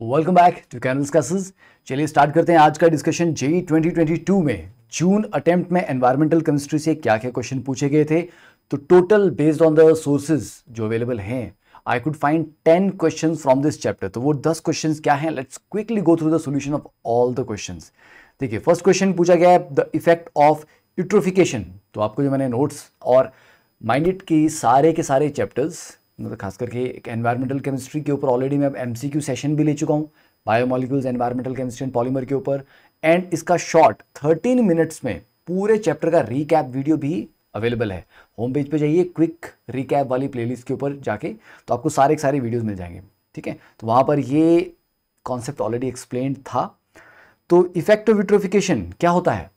Welcome back to canals classes. चलिए start करते हैं आज का डिस्कशन। जेईई 2022 में जून अटेम्प्ट में एनवायरमेंटल केमिस्ट्री से क्या क्या क्वेश्चन पूछे गए थे। तो total based on the sources जो अवेलेबल हैं I could find 10 questions from this chapter. तो वो 10 क्वेश्चंस क्या हैं, let's quickly go through the solution of all the questions. देखिए फर्स्ट क्वेश्चन पूछा गया है द इफेक्ट ऑफ यूट्रोफिकेशन। तो आपको जो मैंने नोट्स और माइंडेड की सारे के सारे चैप्टर्स मतलब खास करके एनवायरमेंटल केमिस्ट्री के ऊपर ऑलरेडी मैं एमसीक्यू सेशन भी ले चुका हूँ, biomolecules environmental chemistry and polymer के ऊपर, एंड इसका शॉर्ट 13 मिनट्स में पूरे चैप्टर का रीकैप वीडियो भी अवेलेबल है। होम पेज पे जाइए, क्विक रीकैप वाली प्लेलिस्ट के ऊपर जाके तो आपको सारे के सारे वीडियोस मिल जाएंगे। ठीक है, तो वहाँ पर ये कॉन्सेप्ट ऑलरेडी एक्सप्लेन था। तो इफेक्ट ऑफ यूट्रोफिकेशन क्या होता है,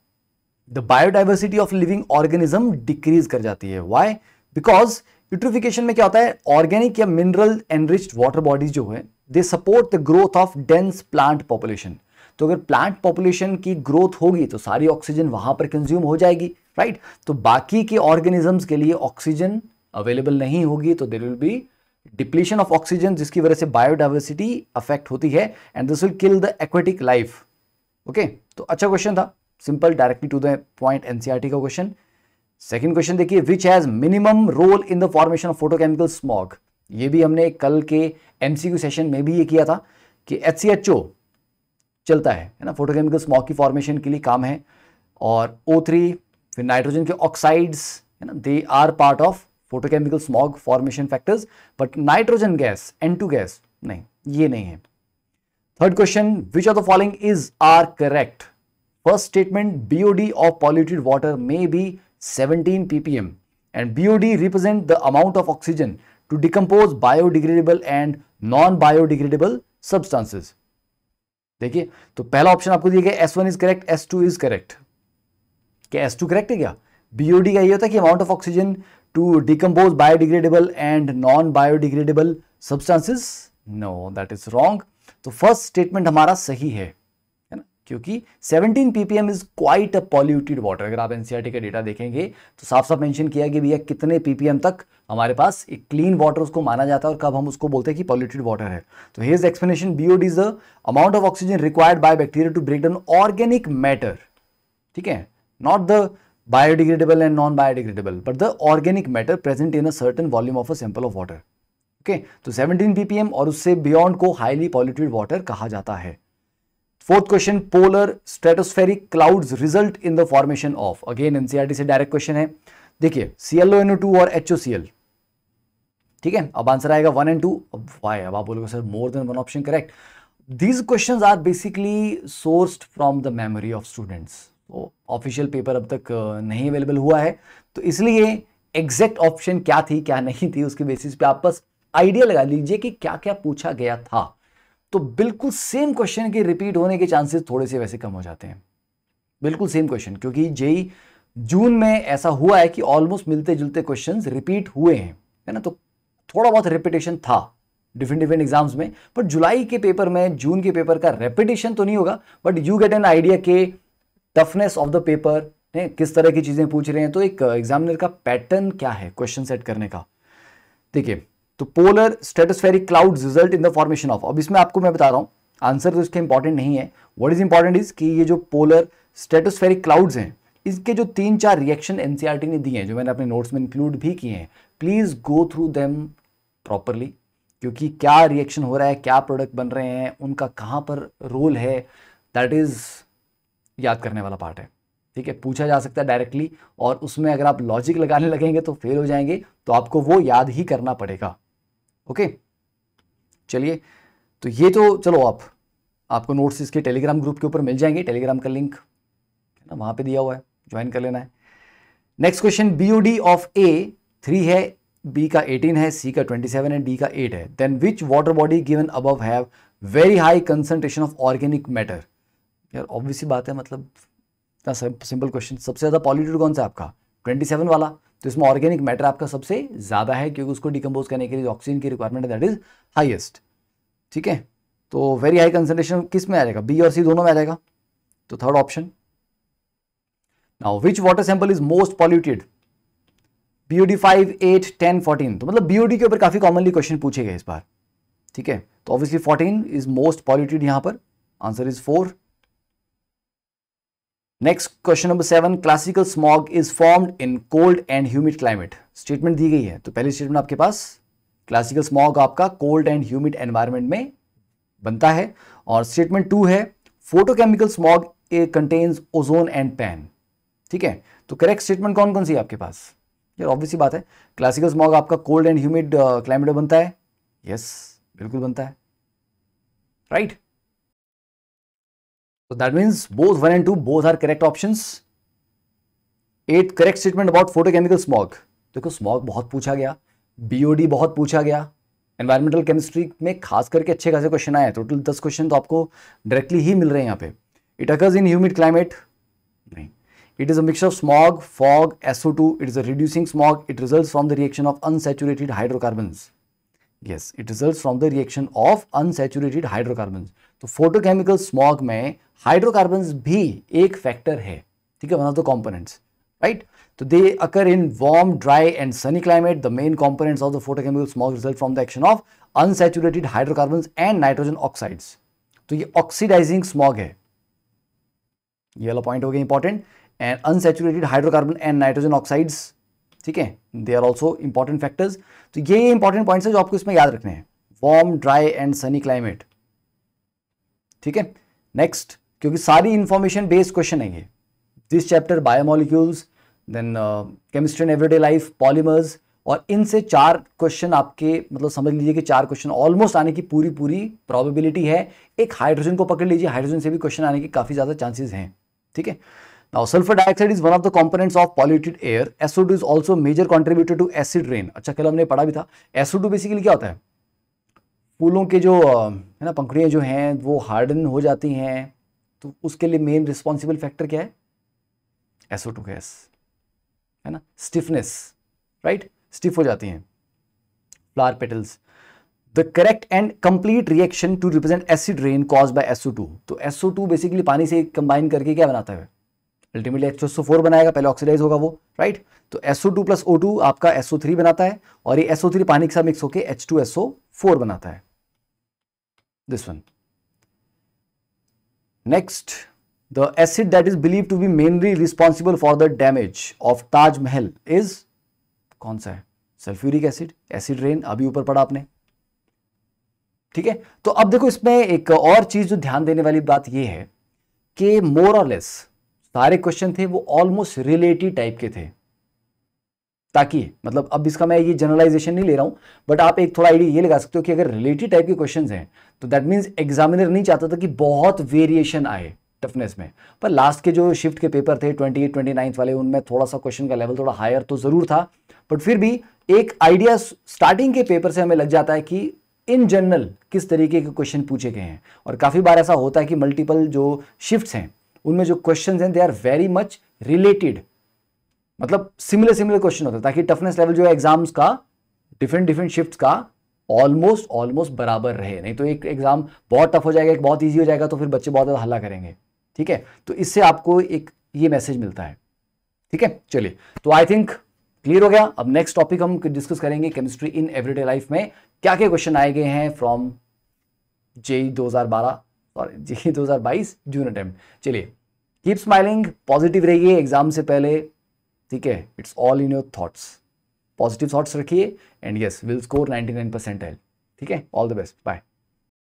the biodiversity of living organism decrease कर जाती है। व्हाई? बिकॉज यूट्रोफिकेशन में क्या होता है, ऑर्गेनिक या मिनरल एनरिच्ड वाटर बॉडीज जो है they support the growth of dense plant population. तो अगर प्लांट पॉपुलेशन की ग्रोथ होगी तो सारी ऑक्सीजन वहां पर कंज्यूम हो जाएगी, राइट। तो बाकी के ऑर्गेनिजम्स के लिए ऑक्सीजन अवेलेबल नहीं होगी, तो there will be depletion of oxygen, जिसकी वजह से बायोडाइवर्सिटी अफेक्ट होती है and this will kill the aquatic life. Okay, तो अच्छा क्वेश्चन था, simple, directly to the point, NCERT का क्वेश्चन। सेकंड क्वेश्चन देखिए, which has minimum role in the formation of photochemical smog. ये भी हमने कल के एमसीक्यू सेशन में भी ये किया था कि HCHO चलता है ना, फोटोकेमिकल स्मॉग की फॉर्मेशन के लिए काम है, और O3 फिर नाइट्रोजन के ऑक्साइड्स है ना, they are part of photochemical smog formation factors, but nitrogen gas N2 gas नहीं, ये नहीं है। Third question, which of the following is are correct. First statement, BOD of polluted water may be 17 ppm and BOD represent the amount of oxygen to decompose biodegradable and non-biodegradable substances। देखिए तो पहला option आपको दिया गया S1 is correct, S2 is correct. क्या S2 correct है क्या? BOD का ये होता है कि amount of oxygen to decompose biodegradable and non biodegradable substances. No, that is wrong. तो फर्स्ट स्टेटमेंट हमारा सही है ना, क्योंकि 17 ppm is quite a polluted water. अगर आप एनसीईआरटी का डेटा देखेंगे तो साफ साफ मेंशन किया कि भैया कितने ppm तक हमारे पास एक क्लीन वाटर उसको माना जाता है और कब हम उसको बोलते हैं कि पॉल्यूटेड वाटर है। तो here is explanation, BOD is the amount of oxygen required by bacteria to break down organic matter. ठीक है, not the biodegradable and non-biodegradable, but the organic matter present in a certain volume of a sample of water. Okay, तो 17 ppm और उससे beyond को highly polluted water कहा जाता है। Fourth question, polar stratospheric clouds result in the formation of. Again NCERT से direct question है। देखिए ClONO2 और HOCl। ठीक है, अब आंसर आएगा 1 and 2। अब वाई, अब आप बोलोगे sir more than one option correct. These questions are basically sourced from the memory of students. तो ऑफिशियल पेपर अब तक नहीं अवेलेबल हुआ है, तो इसलिए एग्जैक्ट ऑप्शन क्या थी क्या नहीं थी उसके बेसिस पे आप बस आइडिया लगा लीजिए कि क्या क्या पूछा गया था। तो बिल्कुल सेम क्वेश्चन के रिपीट होने के चांसेस थोड़े से वैसे कम हो जाते हैं, बिल्कुल सेम क्वेश्चन, क्योंकि जेईई जून में ऐसा हुआ है कि ऑलमोस्ट मिलते जुलते क्वेश्चंस रिपीट हुए हैं, है ना। तो थोड़ा बहुत रिपीटेशन था डिफरेंट एग्जाम्स में, बट जुलाई के पेपर में जून के पेपर का रेपिटेशन तो नहीं होगा, but you get an idea के टफनेस ऑफ द पेपर, किस तरह की चीजें पूछ रहे हैं। तो एक एग्जामिनर का पैटर्न क्या है क्वेश्चन सेट करने का। देखिए, तो polar stratospheric clouds result in the formation of. अब इसमें आपको मैं बता रहा हूं, आंसर तो इसके इंपॉर्टेंट नहीं है। व्हाट इज इंपॉर्टेंट इज कि ये जो पोलर स्ट्रेटोस्फेरिक क्लाउड्स हैं, इसके जो 3-4 रिएक्शन एनसीईआरटी ने दिए हैं, जो मैंने अपने नोट्स में इंक्लूड भी किए हैं, please go through them properly, क्योंकि क्या रिएक्शन हो रहा है, क्या प्रोडक्ट बन रहे हैं, उनका कहां पर रोल है, दैट इज याद करने वाला पार्ट है। ठीक है, पूछा जा सकता है डायरेक्टली, और उसमें अगर आप लॉजिक लगाने लगेंगे तो फेल हो जाएंगे, तो आपको वो याद ही करना पड़ेगा। ओके, चलिए, तो ये तो चलो आपको नोट्स इसके टेलीग्राम ग्रुप के ऊपर मिल जाएंगे, टेलीग्राम का लिंक है ना वहां पे दिया हुआ है, ज्वाइन कर लेना है। Next question, BOD of A 3 है, B का 18 है, C का 27 है, D का 8 है, then which water body given above have very high concentration of organic matter. यार ऑब्वियसली बात है, मतलब इतना सिंपल क्वेश्चन। सबसे ज्यादा पॉल्यूटेड कौन सा है आपका? 27 वाला। तो इसमें ऑर्गेनिक मैटर आपका सबसे ज्यादा है, क्योंकि उसको डिकम्पोज करने के लिए ऑक्सीजन की रिक्वायरमेंट है, दैट इज हाईएस्ट। ठीक है, तो वेरी हाई कंसंट्रेशन किस में आ जाएगा? B और C दोनों में आ जाएगा, तो third option. Now which water sample is most polluted? BOD 5, 8, 10, 14। तो मतलब BOD के ऊपर काफी कॉमनली क्वेश्चन पूछे गए इस बार। ठीक है, तो ऑब्वियसली 14 इज मोस्ट पॉल्यूटेड यहां पर, answer is 4। Next question number 7, classical smog is formed in cold and humid climate. Statement दी गई है, तो पहली स्टेटमेंट आपके पास क्लासिकल स्मॉग आपका कोल्ड एंड ह्यूमिड एनवायरनमेंट में बनता है, और स्टेटमेंट 2 है photochemical smog contains ozone and PAN. ठीक है, तो करेक्ट स्टेटमेंट कौन कौन सी है आपके पास? यार ऑब्वियस सी बात है, क्लासिकल स्मॉग आपका कोल्ड एंड ह्यूमिड क्लाइमेट में बनता है। यस, बिल्कुल बनता है, right. So that means both 1 and 2 both are correct options. 8th correct statement about photochemical smog. देखो स्मॉग बहुत पूछा गया, बीओडी बहुत पूछा गया, एनवायरमेंटल केमिस्ट्री में खास करके अच्छे खासे क्वेश्चन आए, टोटल 10 क्वेश्चन तो आपको डायरेक्टली ही मिल रहे हैं यहाँ पे। It occurs in humid climate, नहीं। It is a mixture of smog, fog, SO2. It is a reducing smog, it results from the reaction of unsaturated hydrocarbons. Yes, it results from the reaction of unsaturated hydrocarbons. तो photochemical smog में hydrocarbons भी एक factor है, ठीक है, one of the components, right. तो they occur in warm, dry and sunny climate. The main components of the photochemical smog result from the action of unsaturated hydrocarbons and nitrogen oxides. तो ये oxidising smog है, ये वाला point हो गया important. And unsaturated hydrocarbon and nitrogen oxides, ठीक है, they are also important factors. तो ये इंपॉर्टेंट पॉइंट्स है जो आपको इसमें याद रखने हैं, warm, dry and sunny climate, ठीक है। नेक्स्ट, क्योंकि सारी इंफॉर्मेशन बेस्ड क्वेश्चन है ये, this chapter biomolecules, then chemistry and everyday life, polymers, और इनसे 4 क्वेश्चन आपके, मतलब समझ लीजिए कि 4 क्वेश्चन ऑलमोस्ट आने की पूरी प्रोबेबिलिटी है। एक हाइड्रोजन को पकड़ लीजिए, हाइड्रोजन से भी क्वेश्चन आने की काफी ज्यादा चांसेस हैं, ठीक है। Now sulphur dioxide is one of the components of polluted air. SO2 is also major contributor to acid rain. अच्छा, कल हमने पढ़ा भी था, SO2 बेसिकली क्या होता है, फूलों के जो है ना पंखुड़ियाँ जो हैं वो हार्डन हो जाती हैं, तो उसके लिए मेन रिस्पॉन्सिबल फैक्टर क्या है, SO2 गैस, है ना, स्टिफनेस, राइट, स्टिफ हो जाती हैं flower petals. The correct and complete reaction to represent acid rain caused by SO2। तो SO2 बेसिकली पानी से कंबाइन करके क्या बनाता है, अल्टीमेटली H2SO4 बनाएगा, पहले ऑक्सीडाइज होगा वो, राइट। तो SO2 प्लस O2 आपका SO3 बनाता है, और ये SO3 पानी के साथ मिक्स होकर H2SO4 बनाता है, this one. Next, the acid that is believe to be mainly responsible for the damage of Taj Mahal is, कौन सा है, सल्फ्यूरिक एसिड। एसिड रेन अभी ऊपर पढ़ा आपने, ठीक है। तो अब देखो इसमें एक और चीज जो ध्यान देने वाली बात यह है कि मोर और लेस सारे क्वेश्चन थे वो ऑलमोस्ट रिलेटिव टाइप के थे, ताकि मतलब अब इसका मैं ये जनरलाइजेशन नहीं ले रहा हूं, बट आप एक थोड़ा आइडिया ये लगा सकते हो कि अगर रिलेटिव टाइप के क्वेश्चंस हैं तो दैट मींस एग्जामिनर नहीं चाहता था कि बहुत वेरिएशन आए टफनेस में। पर लास्ट के जो शिफ्ट के पेपर थे 28, 29 वाले, उनमें थोड़ा सा क्वेश्चन का लेवल थोड़ा हायर तो जरूर था, बट फिर भी एक आइडिया स्टार्टिंग के पेपर से हमें लग जाता है कि इन जनरल किस तरीके के क्वेश्चन पूछे गए हैं। और काफी बार ऐसा होता है कि मल्टीपल जो शिफ्ट्स हैं उनमें जो क्वेश्चन हैं they are very much related, मतलब सिमिलर क्वेश्चन होता है, ताकि टफनेस लेवल जो है एग्जाम्स का डिफरेंट शिफ्ट्स का ऑलमोस्ट बराबर रहे। नहीं तो एक एग्जाम बहुत टफ हो जाएगा, एक बहुत ईजी हो जाएगा, तो फिर बच्चे बहुत ज्यादा हल्ला करेंगे, ठीक है। तो इससे आपको एक ये मैसेज मिलता है, ठीक है। चलिए, तो आई थिंक क्लियर हो गया। अब नेक्स्ट टॉपिक हम डिस्कस करेंगे केमिस्ट्री इन एवरीडे लाइफ में क्या क्या क्वेश्चन आए गए हैं फ्रॉम जेईई 2012 और जेईई 2022 जून अटेम्प्ट। चलिए, कीप स्माइलिंग, पॉजिटिव रहिए एग्जाम से पहले, ठीक है। It's all in your thoughts, positive thoughts रखिए, एंड यस विल स्कोर 99%, ठीक है। All the best, bye.